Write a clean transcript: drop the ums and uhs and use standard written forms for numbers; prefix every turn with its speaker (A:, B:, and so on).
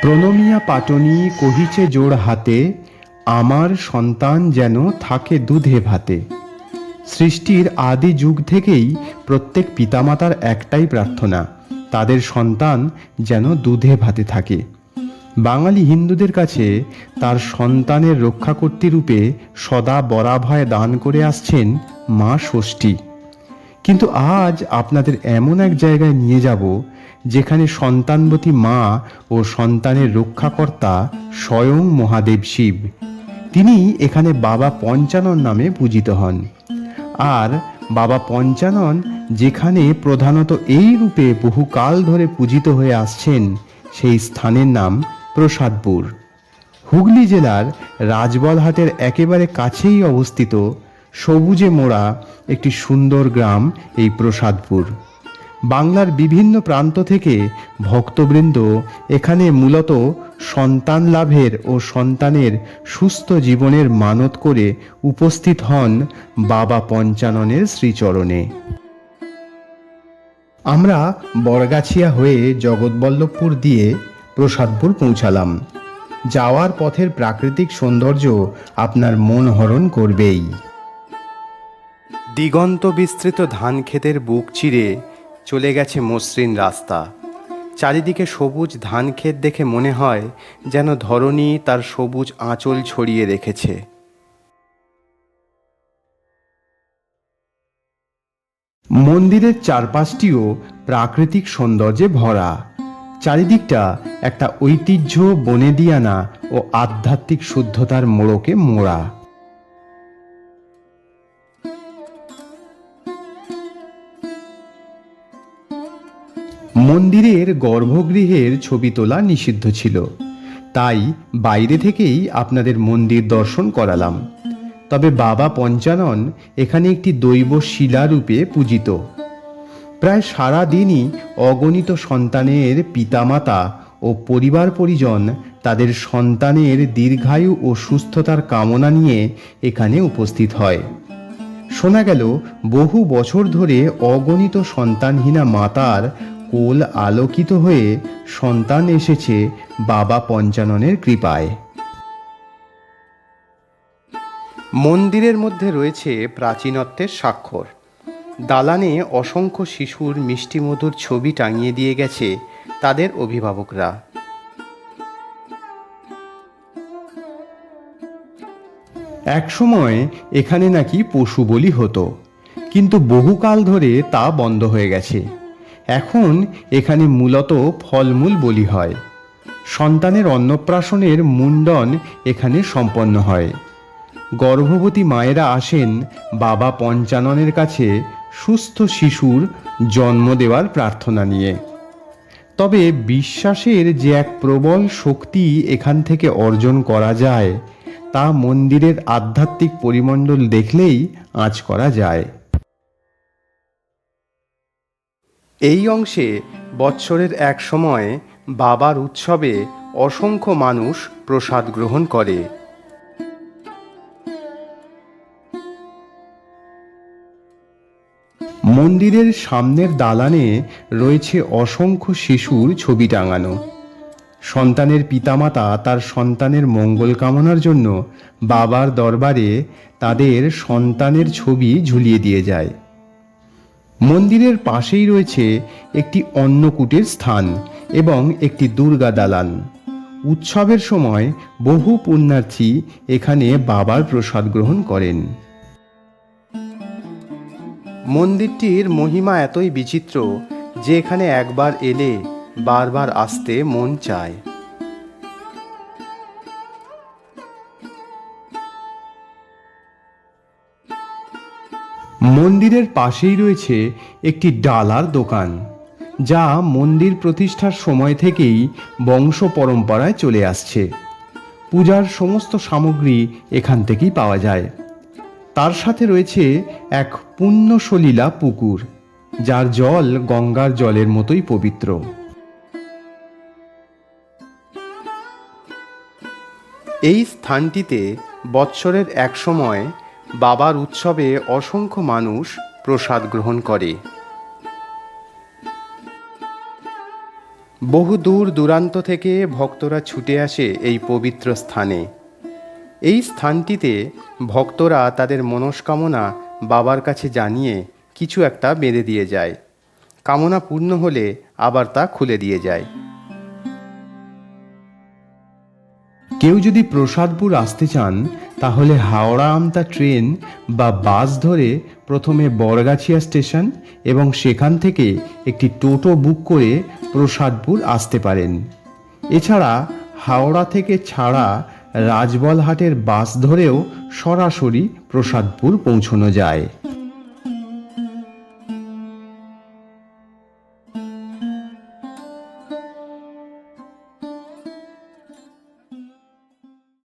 A: প্রণমিয়া পাটনি কহিছে জোড় হাতে, আমার সন্তান যেন থাকে দুধে ভাতে। সৃষ্টির আদি যুগ থেকেই প্রত্যেক পিতামাতার একটাই প্রার্থনা, তাদের সন্তান যেন দুধে ভাতে থাকে। বাঙালি হিন্দুদের কাছে তার সন্তানের রক্ষাকর্ত্রী রূপে সদা বরাভয় দান করে আসছেন মা ষষ্ঠী। কিন্তু আজ আপনাদের এমন এক জায়গায় নিয়ে যাব যেখানে সন্তানবতী মা ও সন্তানের রক্ষাকর্তা স্বয়ং মহাদেব শিব। তিনি এখানে বাবা পঞ্চানন নামে পূজিত হন। আর বাবা পঞ্চানন যেখানে প্রধানত এই রূপে বহুকাল ধরে পূজিত হয়ে আসছেন, সেই স্থানের নাম প্রসাদপুর। হুগলি জেলার রাজবলহাটের একেবারে কাছেই অবস্থিত সবুজে মোড়া একটি সুন্দর গ্রাম এই প্রসাদপুর। বাংলার বিভিন্ন প্রান্ত থেকে ভক্তবৃন্দ এখানে মূলত সন্তান লাভের ও সন্তানের সুস্থ জীবনের মানত করে উপস্থিত হন বাবা পঞ্চাননের শ্রীচরণে। আমরা বরগাছিয়া হয়ে জগৎবল্লভপুর দিয়ে প্রসাদপুর পৌঁছালাম। যাওয়ার পথের প্রাকৃতিক সৌন্দর্য আপনার মন হরণ করবেই। দিগন্ত বিস্তৃত ধান ক্ষেতের বুক চিরে চলে গেছে মসৃণ রাস্তা। চারিদিকে সবুজ ধান ক্ষেত দেখে মনে হয় যেন ধরণী তার সবুজ আঁচল ছড়িয়ে রেখেছে। মন্দিরের চারপাশটিও প্রাকৃতিক সৌন্দর্যে ভরা। চারিদিকটা একটা ঐতিহ্য, বনেদিয়ানা ও আধ্যাত্মিক শুদ্ধতার মোড়কে মোড়া। মন্দিরের গর্ভগৃহের ছবি তোলা নিষিদ্ধ ছিল, তাই বাইরে থেকেই আপনাদের মন্দির দর্শন করালাম। তবে বাবা পঞ্চানন এখানে একটি দৈব শিলারূপে পূজিত। প্রায় সারা দিনই অগণিত সন্তানের পিতামাতা ও পরিবার পরিজন তাদের সন্তানের দীর্ঘায়ু ও সুস্থতার কামনা নিয়ে এখানে উপস্থিত হয়। শোনা গেল বহু বছর ধরে অগণিত সন্তানহীনা মাতার কোল আলোকিত হয়ে সন্তান এসেছে বাবা পঞ্চাননের কৃপায়। মন্দিরের মধ্যে রয়েছে প্রাচীনত্বের স্বাক্ষর। দালানে অসংখ্য শিশুর মিষ্টিমধুর ছবি টাঙিয়ে দিয়ে গেছে তাদের অভিভাবকরা। একসময় এখানে নাকি পশু বলি হতো, কিন্তু বহুকাল ধরে তা বন্ধ হয়ে গেছে। এখন এখানে মূলত ফলমূল বলি হয়। সন্তানের অন্নপ্রাশনের মুণ্ডন এখানে সম্পন্ন হয়। গর্ভবতী মায়েরা আসেন বাবা পঞ্চাননের কাছে সুস্থ শিশুর জন্ম দেওয়ার প্রার্থনা নিয়ে। তবে বিশ্বাসের যে এক প্রবল শক্তি এখান থেকে অর্জন করা যায়, তা মন্দিরের আধ্যাত্মিক পরিমণ্ডল দেখলেই আঁচ করা যায়। এই অংশে বৎসরের এক সময় বাবার উৎসবে অসংখ্য মানুষ প্রসাদ গ্রহণ করে। মন্দিরের সামনের দালানে রয়েছে অসংখ্য শিশুর ছবি টাঙানো। সন্তানের পিতামাতা তার সন্তানের মঙ্গল কামনার জন্য বাবার দরবারে তাদের সন্তানের ছবি ঝুলিয়ে দিয়ে যায়। মন্দিরের পাশেই রয়েছে একটি অন্নকূটের স্থান এবং একটি দুর্গা দালান। উৎসবের সময় বহু পুণ্যার্থী এখানে বাবার প্রসাদ গ্রহণ করেন। মন্দিরটির মহিমা এতই বিচিত্র যে এখানে একবার এলে বারবার আসতে মন চায়। মন্দিরের পাশেই রয়েছে একটি ডালার দোকান, যা মন্দির প্রতিষ্ঠার সময় থেকেই বংশ পরম্পরায় চলে আসছে। পূজার সমস্ত সামগ্রী এখান থেকেই পাওয়া যায়। তার সাথে রয়েছে এক পুণ্যসলীলা পুকুর, যার জল গঙ্গার জলের মতোই পবিত্র। এই স্থানটিতে বৎসরের এক সময় বাবার উৎসবে অসংখ্য মানুষ প্রসাদ গ্রহণ করে। বহু দূর দূরান্ত থেকে ভক্তরা ছুটে আসে এই পবিত্র স্থানে। এই স্থানটিতে ভক্তরা তাদের মনস্কামনা বাবার কাছে জানিয়ে কিছু একটা বেঁধে দিয়ে যায়। কামনা পূর্ণ হলে আবার তা খুলে দিয়ে যায়। কেউ যদি প্রসাদপুর আসতে চান তাহলে হাওড়া আমতা ট্রেন বা বাস ধরে প্রথমে বড়গাছিয়া স্টেশন এবং সেখান থেকে একটি টোটো বুক করে প্রসাদপুর আসতে পারেন। এছাড়া হাওড়া থেকে ছাড়া রাজবলহাটের বাস ধরেও সরাসরি প্রসাদপুর পৌঁছানো যায়।